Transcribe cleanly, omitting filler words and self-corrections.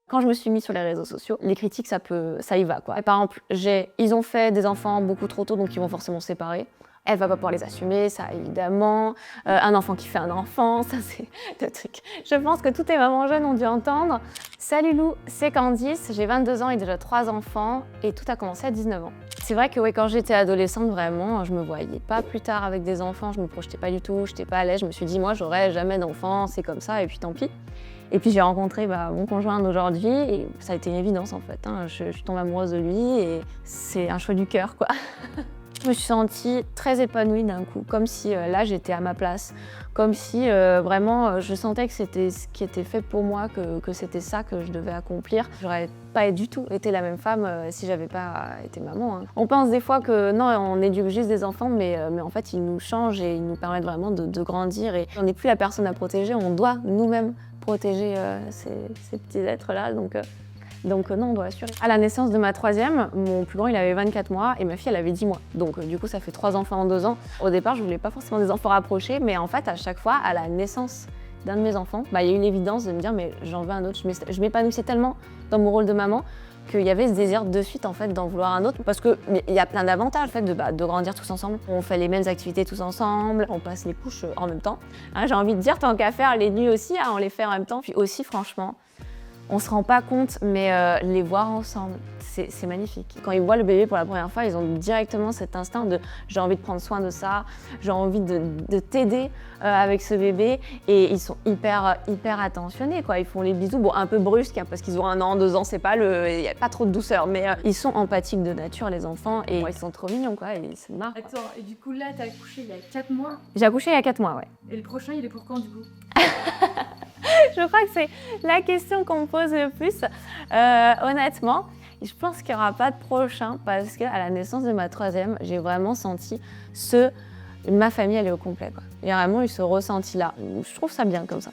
Quand je me suis mise sur les réseaux sociaux, les critiques, ça y va, quoi. Et par exemple, ils ont fait des enfants beaucoup trop tôt, donc ils vont forcément se séparer. Elle va pas pouvoir les assumer, ça évidemment. Un enfant qui fait un enfant, ça c'est le truc. Je pense que toutes les mamans jeunes ont dû entendre. Salut Lou, c'est Candice, j'ai 22 ans et déjà 3 enfants et tout a commencé à 19 ans. C'est vrai que quand j'étais adolescente, vraiment, je me voyais pas plus tard avec des enfants, je me projetais pas du tout, j'étais pas à l'aise, je me suis dit moi j'aurai jamais d'enfants, c'est comme ça et puis tant pis. Et puis j'ai rencontré mon conjoint d'aujourd'hui et ça a été une évidence en fait. Je suis tombée amoureuse de lui et c'est un choix du cœur, quoi. Je me suis sentie très épanouie d'un coup, comme si là j'étais à ma place, comme si vraiment je sentais que c'était ce qui était fait pour moi, que c'était ça que je devais accomplir. J'aurais pas du tout été la même femme si j'avais pas été maman. On pense des fois que non, on éduque juste des enfants, mais en fait ils nous changent et ils nous permettent vraiment de grandir. Et on n'est plus la personne à protéger, on doit nous-mêmes protéger ces petits êtres-là. Donc non, on doit assurer. À la naissance de ma troisième, mon plus grand il avait 24 mois et ma fille elle avait 10 mois. Donc du coup ça fait 3 enfants en 2 ans. Au départ je voulais pas forcément des enfants rapprochés, mais en fait à chaque fois, à la naissance d'un de mes enfants, il y a eu l'évidence de me dire mais j'en veux un autre. Je m'épanouissais tellement dans mon rôle de maman qu'il y avait ce désir de suite en fait d'en vouloir un autre parce qu'il y a plein d'avantages en fait de grandir tous ensemble. On fait les mêmes activités tous ensemble, on passe les couches en même temps. J'ai envie de dire tant qu'à faire les nuits aussi, on les fait en même temps. Puis aussi franchement, on se rend pas compte, mais les voir ensemble, c'est magnifique. Quand ils voient le bébé pour la première fois, ils ont directement cet instinct de j'ai envie de prendre soin de ça, j'ai envie de t'aider avec ce bébé, et ils sont hyper attentionnés, quoi. Ils font les bisous, bon un peu brusques parce qu'ils ont 1 an, 2 ans, c'est pas il y a pas trop de douceur, mais ils sont empathiques de nature les enfants et ils sont trop mignons, quoi. Et ils se marrent. Attends, et du coup là t'as accouché il y a 4 mois J'ai accouché il y a 4 mois, ouais. et le prochain il est pour quand du coup? Je crois que c'est la question qu'on me pose le plus. Honnêtement, je pense qu'il n'y aura pas de prochain parce qu'à la naissance de ma troisième, j'ai vraiment senti ma famille elle est au complet, quoi. Il y a vraiment eu ce ressenti-là. Je trouve ça bien comme ça.